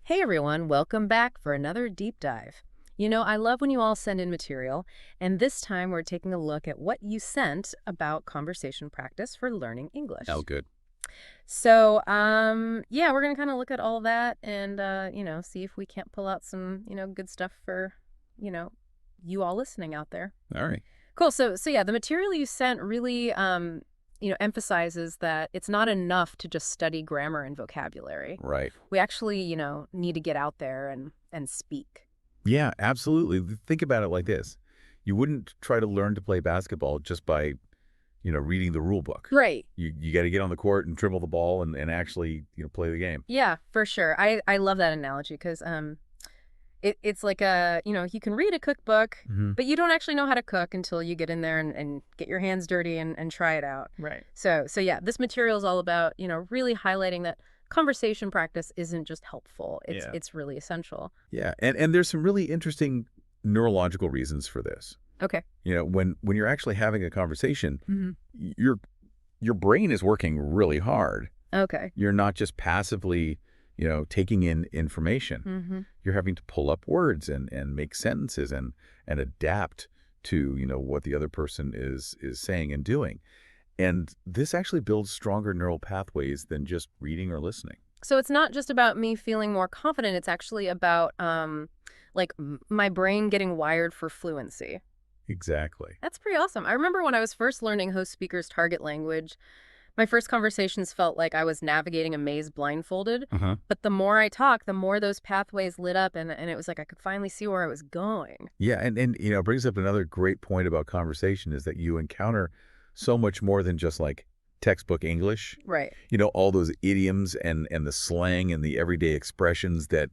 Hey everyone, welcome back for another deep dive. I love when you all send in material, and this time we're taking a look at what you sent about conversation practice for learning English. Oh, good. So, we're gonna kind of look at all that and see if we can't pull out some, good stuff for, you know, you all listening out there. All right. Cool. So, the material you sent really, emphasizes that it's not enough to just study grammar and vocabulary. Right. We actually, need to get out there and speak. Yeah, absolutely. Think about it like this. You wouldn't try to learn to play basketball just by, reading the rule book. Right. You got to get on the court and dribble the ball and actually, play the game. Yeah, for sure. I love that analogy because it's like you can read a cookbook, Hmm. but you don't actually know how to cook until you get in there and get your hands dirty and try it out. Right. So yeah, this material is all about, really highlighting that conversation practice isn't just helpful. It's Yeah. it's really essential. Yeah. And there's some really interesting neurological reasons for this. Okay. When you're actually having a conversation, Hmm. your brain is working really hard. Okay. You're not just passively, taking in information. Hmm. You're having to pull up words and make sentences and adapt to, what the other person is saying and doing. And this actually builds stronger neural pathways than just reading or listening. So it's not just about me feeling more confident. It's actually about my brain getting wired for fluency. Exactly. That's pretty awesome. I remember when I was first learning host speakers' target language, my first conversations felt like I was navigating a maze blindfolded. Uh-huh. But the more I talked, the more those pathways lit up, and it was like I could finally see where I was going. Yeah, and it brings up another great point about conversation is that you encounter so much more than just like textbook English. Right. All those idioms and the slang and the everyday expressions that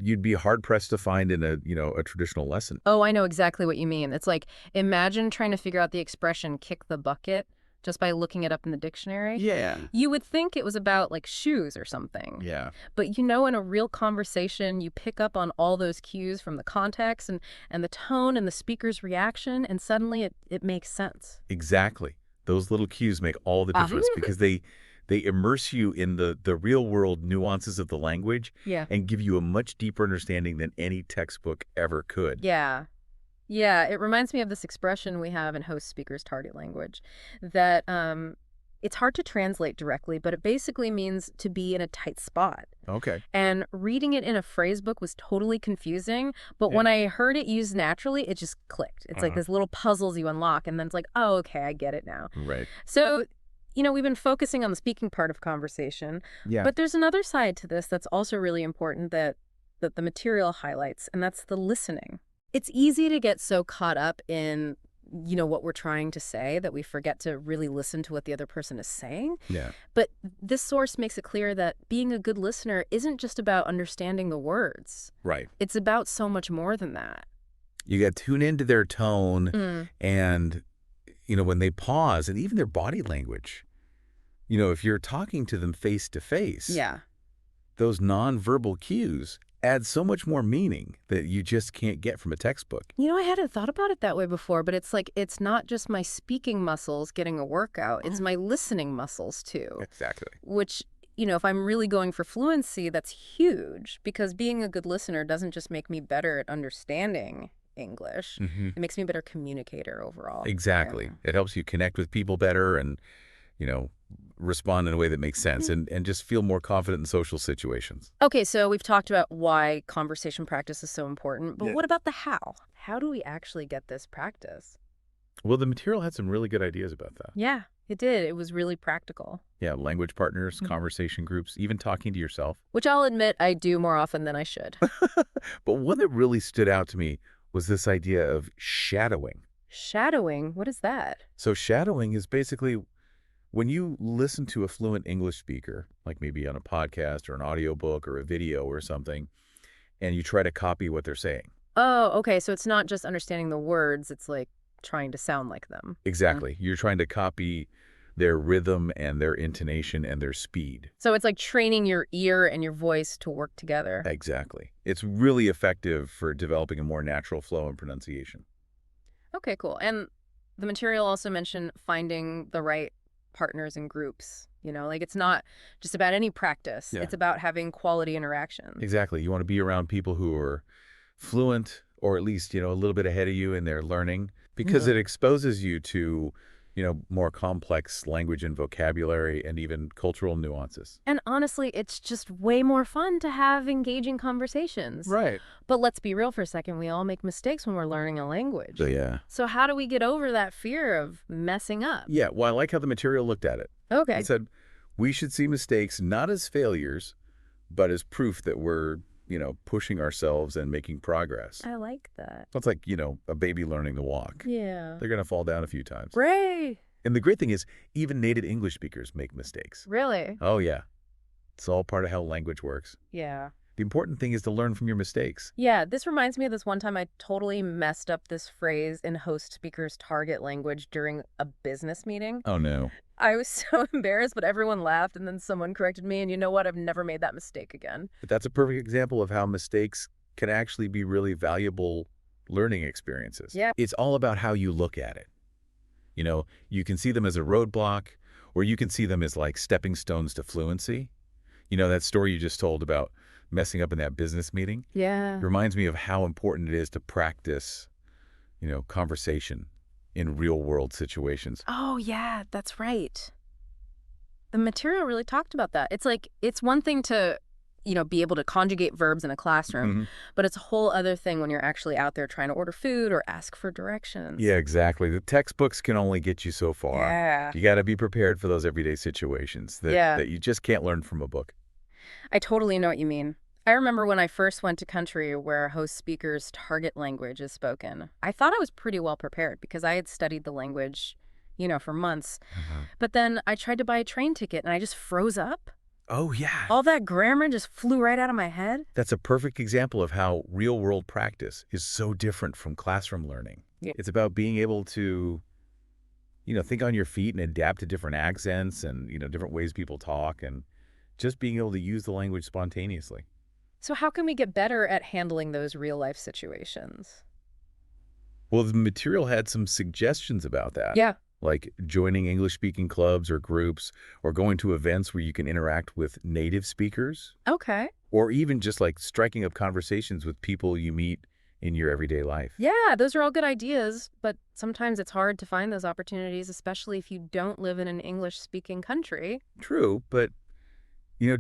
you'd be hard pressed to find in a traditional lesson. Oh, I know exactly what you mean. It's like, imagine trying to figure out the expression kick the bucket just by looking it up in the dictionary. Yeah. You would think it was about like shoes or something. Yeah. But in a real conversation, you pick up on all those cues from the context and the tone and the speaker's reaction, and suddenly it makes sense. Exactly. Those little cues make all the difference because they immerse you in the real world nuances of the language Yeah. and give you a much deeper understanding than any textbook ever could. Yeah. Yeah. It reminds me of this expression we have in host speakers' target language that it's hard to translate directly, but it basically means to be in a tight spot. Okay. And reading it in a phrase book was totally confusing, but Yeah. when I heard it used naturally, it just clicked. It's like Uh-huh. there's little puzzles you unlock, and then it's like, oh, okay, I get it now. Right. So, we've been focusing on the speaking part of conversation, Yeah. but there's another side to this that's also really important that the material highlights, and that's the listening. It's easy to get so caught up in what we're trying to say that we forget to really listen to what the other person is saying. Yeah. But this source makes it clear that being a good listener isn't just about understanding the words. Right. It's about so much more than that. You got to tune into their tone Mm. and, when they pause and even their body language. If you're talking to them face to face, Yeah. those nonverbal cues add so much more meaning that you just can't get from a textbook. I hadn't thought about it that way before, but it's like it's not just my speaking muscles getting a workout, it's my listening muscles too. Exactly. Which, if I'm really going for fluency, that's huge because being a good listener doesn't just make me better at understanding English. Hmm. It makes me a better communicator overall. Exactly. Yeah. It helps you connect with people better and, respond in a way that makes sense and just feel more confident in social situations. Okay, so we've talked about why conversation practice is so important, but Yeah. what about the how? How do we actually get this practice? Well, the material had some really good ideas about that. Yeah, it did. It was really practical, Yeah, language partners, Mhm. conversation groups, even talking to yourself. which I'll admit I do more often than I should. But one that really stood out to me was this idea of shadowing. Shadowing, what is that? So shadowing is basically when you listen to a fluent English speaker, like maybe on a podcast or an audiobook or a video or something, and you try to copy what they're saying. Oh, okay, so it's not just understanding the words, it's like trying to sound like them. Exactly. You're trying to copy their rhythm and their intonation and their speed. So it's like training your ear and your voice to work together. Exactly. It's really effective for developing a more natural flow and pronunciation. Okay, cool. And the material also mentioned finding the right partners and groups. Like it's not just about any practice. Yeah. It's about having quality interactions. Exactly. You want to be around people who are fluent or at least, a little bit ahead of you in their learning because it exposes you to, more complex language and vocabulary and even cultural nuances. And honestly, it's just way more fun to have engaging conversations. Right. But let's be real for a second. We all make mistakes when we're learning a language. So, yeah. So how do we get over that fear of messing up? Yeah. Well, I like how the material looked at it. Okay. It said, we should see mistakes not as failures, but as proof that we're, pushing ourselves and making progress. I like that. It's like, a baby learning to walk. Yeah. They're going to fall down a few times. Ray. And the great thing is, even native English speakers make mistakes. Really? Oh, yeah. It's all part of how language works. Yeah. The important thing is to learn from your mistakes. Yeah, this reminds me of this one time I totally messed up this phrase in host speaker's target language during a business meeting. Oh, no. I was so embarrassed, but everyone laughed, and then someone corrected me, and you know what? I've never made that mistake again. But that's a perfect example of how mistakes can actually be really valuable learning experiences. Yeah. It's all about how you look at it. You can see them as a roadblock, or you can see them as like stepping stones to fluency. That story you just told about messing up in that business meeting Yeah. reminds me of how important it is to practice, conversation in real-world situations. Oh, yeah, that's right. The material really talked about that. It's like, it's one thing to, be able to conjugate verbs in a classroom, but it's a whole other thing when you're actually out there trying to order food or ask for directions. Yeah, exactly. The textbooks can only get you so far. Yeah. You got to be prepared for those everyday situations that you just can't learn from a book. I totally know what you mean. I remember when I first went to country where a host speaker's target language is spoken. I thought I was pretty well prepared because I had studied the language, for months. But then I tried to buy a train ticket and I just froze up. Oh, yeah. All that grammar just flew right out of my head. That's a perfect example of how real-world practice is so different from classroom learning. Yeah. It's about being able to, think on your feet and adapt to different accents and, different ways people talk and just being able to use the language spontaneously. So how can we get better at handling those real-life situations? Well, the material had some suggestions about that. Yeah. Like joining English-speaking clubs or groups, or going to events where you can interact with native speakers, Okay. or even just like striking up conversations with people you meet in your everyday life. Yeah, those are all good ideas, but sometimes it's hard to find those opportunities, especially if you don't live in an English-speaking country. True, but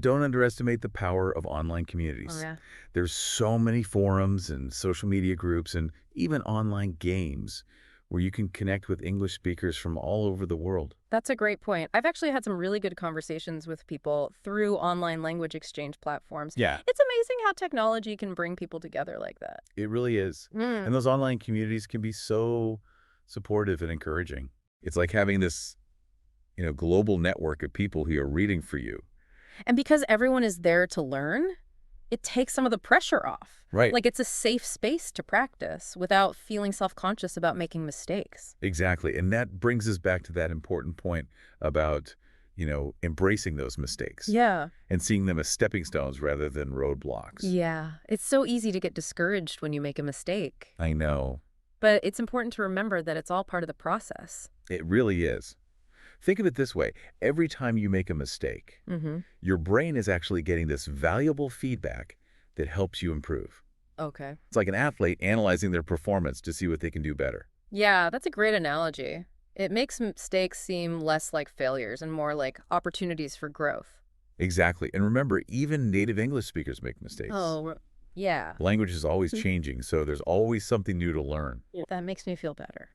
don't underestimate the power of online communities. Oh, yeah. There's so many forums and social media groups and even online games where you can connect with English speakers from all over the world. That's a great point. I've actually had some really good conversations with people through online language exchange platforms. Yeah. It's amazing how technology can bring people together like that. It really is. And those online communities can be so supportive and encouraging. It's like having this, global network of people who are reading for you. And because everyone is there to learn, it takes some of the pressure off. Right. Like it's a safe space to practice without feeling self-conscious about making mistakes. Exactly. And that brings us back to that important point about, embracing those mistakes. Yeah. And seeing them as stepping stones rather than roadblocks. Yeah. It's so easy to get discouraged when you make a mistake. I know. But it's important to remember that it's all part of the process. It really is. Think of it this way. Every time you make a mistake, your brain is actually getting this valuable feedback that helps you improve. Okay. It's like an athlete analyzing their performance to see what they can do better. Yeah, that's a great analogy. It makes mistakes seem less like failures and more like opportunities for growth. Exactly. And remember, even native English speakers make mistakes. Oh, yeah. Language is always changing, so there's always something new to learn. That makes me feel better.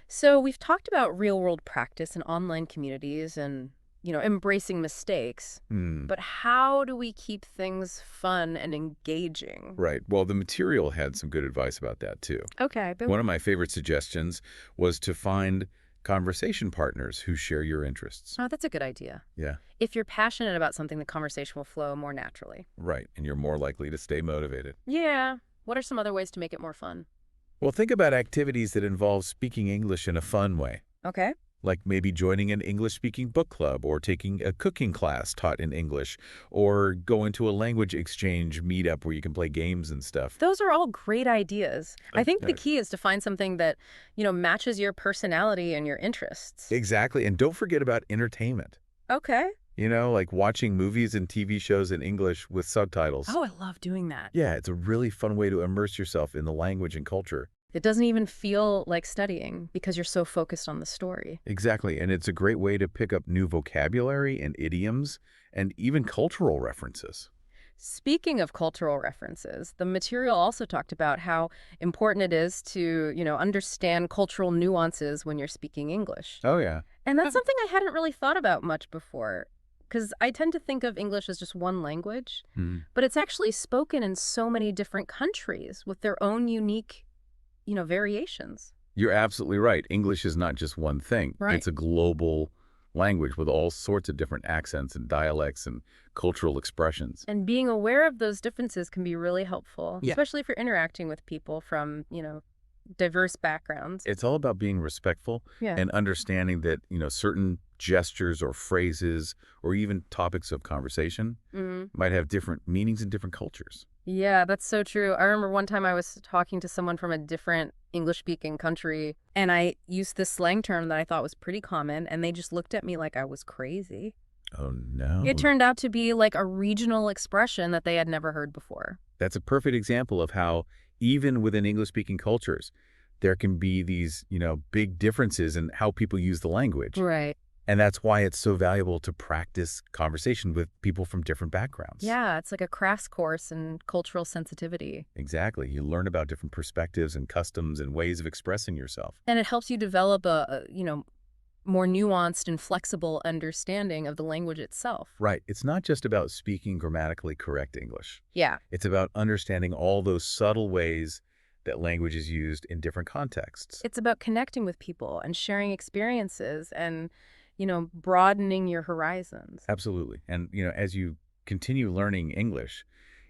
So we've talked about real-world practice in online communities and, embracing mistakes. But how do we keep things fun and engaging? Right. Well, the material had some good advice about that, too. Okay. But One of my favorite suggestions was to find conversation partners who share your interests. oh, that's a good idea. Yeah. If you're passionate about something, the conversation will flow more naturally. Right. And you're more likely to stay motivated. Yeah. What are some other ways to make it more fun? Well, think about activities that involve speaking English in a fun way. Okay. like maybe joining an English-speaking book club or taking a cooking class taught in English or going to a language exchange meetup where you can play games and stuff. Those are all great ideas. I think the Uh, key is to find something that, matches your personality and your interests. exactly. And don't forget about entertainment. Okay. Like watching movies and TV shows in English with subtitles. Oh, I love doing that. Yeah, it's a really fun way to immerse yourself in the language and culture. It doesn't even feel like studying because you're so focused on the story. Exactly, and it's a great way to pick up new vocabulary and idioms and even cultural references. Speaking of cultural references, the material also talked about how important it is to, understand cultural nuances when you're speaking English. Oh, yeah. And that's something I hadn't really thought about much before, because I tend to think of English as just one language, Mhm. but it's actually spoken in so many different countries with their own unique, variations. You're absolutely right. English is not just one thing. Right. It's a global language with all sorts of different accents and dialects and cultural expressions. And being aware of those differences can be really helpful, Yeah. especially if you're interacting with people from, diverse backgrounds. It's all about being respectful Yeah. and understanding that, certain gestures or phrases or even topics of conversation Hmm. might have different meanings in different cultures. Yeah, that's so true. I remember one time I was talking to someone from a different English-speaking country, and I used this slang term that I thought was pretty common, and they just looked at me like I was crazy. Oh, no. It turned out to be like a regional expression that they had never heard before. That's a perfect example of how even within English-speaking cultures, there can be these, big differences in how people use the language. Right. And that's why it's so valuable to practice conversation with people from different backgrounds. Yeah, it's like a crash course in cultural sensitivity. Exactly. You learn about different perspectives and customs and ways of expressing yourself. And it helps you develop a more nuanced and flexible understanding of the language itself. Right. It's not just about speaking grammatically correct English. Yeah. It's about understanding all those subtle ways that language is used in different contexts. It's about connecting with people and sharing experiences and, broadening your horizons. Absolutely. And, as you continue learning English,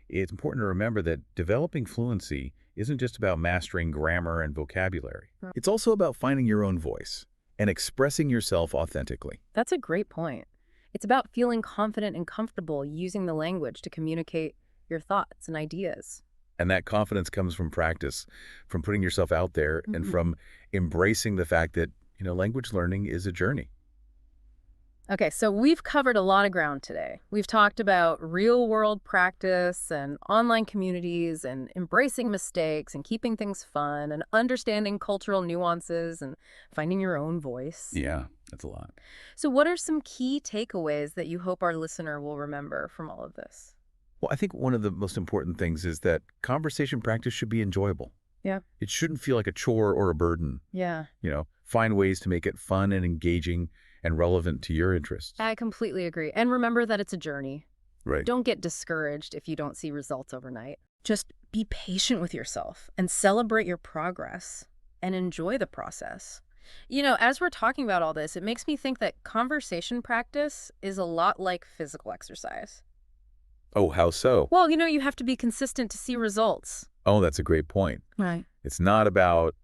it's important to remember that developing fluency isn't just about mastering grammar and vocabulary. Right. It's also about finding your own voice and expressing yourself authentically. That's a great point. It's about feeling confident and comfortable using the language to communicate your thoughts and ideas. And that confidence comes from practice, from putting yourself out there, and Mhm. from embracing the fact that, language learning is a journey. Okay, so we've covered a lot of ground today. We've talked about real-world practice and online communities and embracing mistakes and keeping things fun and understanding cultural nuances and finding your own voice. Yeah, that's a lot. So what are some key takeaways that you hope our listener will remember from all of this? Well, I think one of the most important things is that conversation practice should be enjoyable. Yeah. It shouldn't feel like a chore or a burden. Yeah, Find ways to make it fun and engaging and relevant to your interests. I completely agree. And remember that it's a journey. Right. Don't get discouraged if you don't see results overnight. Just be patient with yourself and celebrate your progress and enjoy the process. As we're talking about all this, it makes me think that conversation practice is a lot like physical exercise. Oh, how so? Well, you have to be consistent to see results. Oh, that's a great point. Right. It's not about,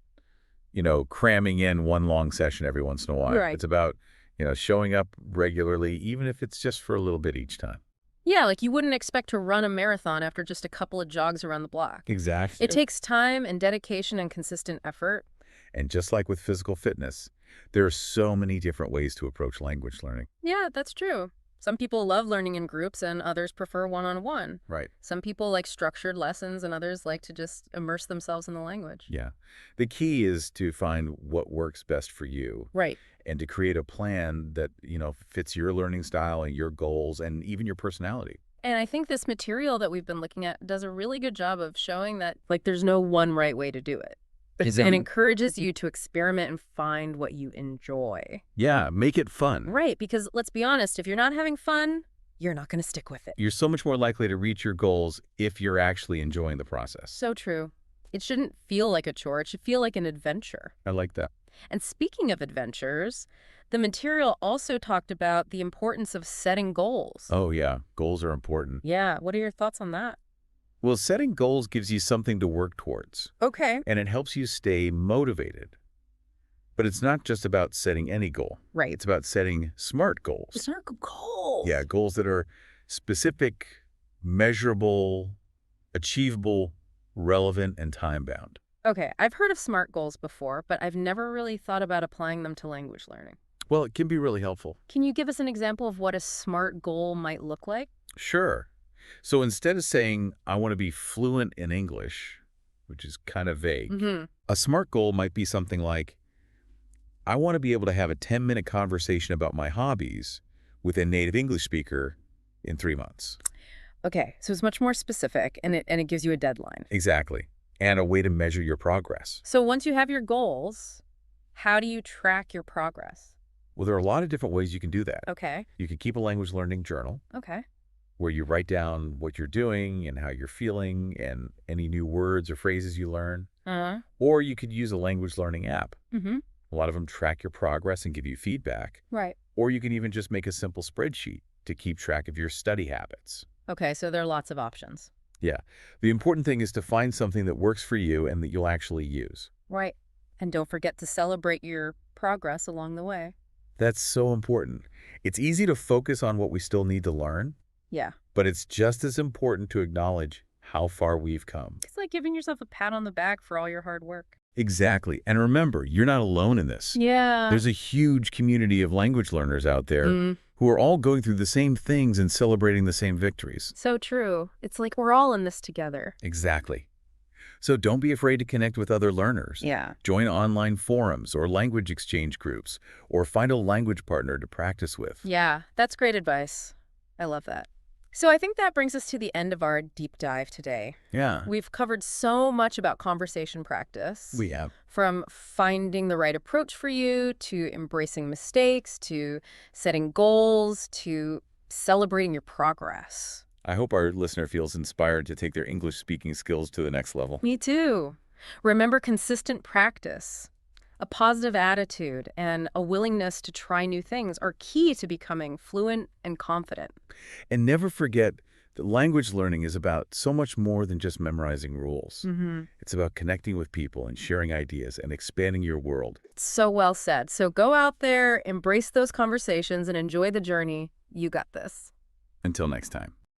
cramming in one long session every once in a while. Right. It's about, showing up regularly, even if it's just for a little bit each time. Yeah, like you wouldn't expect to run a marathon after just a couple of jogs around the block. Exactly. It takes time and dedication and consistent effort. And just like with physical fitness, there are so many different ways to approach language learning. Yeah, that's true. Some people love learning in groups and others prefer one-on-one. Right. Some people like structured lessons and others like to just immerse themselves in the language. Yeah. The key is to find what works best for you Right. and to create a plan that, fits your learning style and your goals and even your personality. And I think this material that we've been looking at does a really good job of showing that, there's no one right way to do it. And encourages you to experiment and find what you enjoy. Yeah, make it fun. Right, because let's be honest, if you're not having fun, you're not going to stick with it. You're so much more likely to reach your goals if you're actually enjoying the process. So true. It shouldn't feel like a chore. It should feel like an adventure. I like that. And speaking of adventures, the material also talked about the importance of setting goals. Oh, yeah. Goals are important. Yeah, what are your thoughts on that? Well, setting goals gives you something to work towards, Okay. and it helps you stay motivated. But it's not just about setting any goal. Right. It's about setting SMART goals. Smart goals. Yeah, goals that are specific, measurable, achievable, relevant, and time-bound. Okay, I've heard of SMART goals before, but I've never really thought about applying them to language learning. Well, it can be really helpful. Can you give us an example of what a SMART goal might look like? Sure. So instead of saying, I want to be fluent in English, which is kind of vague, Mm-hmm. a SMART goal might be something like, I want to be able to have a 10-minute conversation about my hobbies with a native English speaker in 3 months. Okay, so it's much more specific, and it gives you a deadline. Exactly. And a way to measure your progress. So once you have your goals, how do you track your progress? Well, there are a lot of different ways you can do that. Okay, You can keep a language learning journal okay. where you write down what you're doing and how you're feeling and any new words or phrases you learn. Uh-huh. Or you could use a language learning app. Mm-hmm. A lot of them track your progress and give you feedback. Right. Or you can even just make a simple spreadsheet to keep track of your study habits. Okay, so there are lots of options. Yeah. The important thing is to find something that works for you and that you'll actually use. Right. And don't forget to celebrate your progress along the way. That's so important. It's easy to focus on what we still need to learn, Yeah. but it's just as important to acknowledge how far we've come. It's like giving yourself a pat on the back for all your hard work. Exactly. And remember, you're not alone in this. Yeah. There's a huge community of language learners out there Mm, who are all going through the same things and celebrating the same victories. so true. It's like we're all in this together. Exactly. So don't be afraid to connect with other learners. Yeah. Join online forums or language exchange groups, or find a language partner to practice with. Yeah, that's great advice. I love that. So I think that brings us to the end of our deep dive today. Yeah, We've covered so much about conversation practice. we have. From finding the right approach for you, to embracing mistakes, to setting goals, to celebrating your progress. I hope our listener feels inspired to take their English speaking skills to the next level. Me too. Remember, consistent practice, a positive attitude, and a willingness to try new things are key to becoming fluent and confident. And never forget that language learning is about so much more than just memorizing rules. Mm-hmm. It's about connecting with people and sharing ideas and expanding your world. So well said. So go out there, embrace those conversations, and enjoy the journey. You got this. Until next time.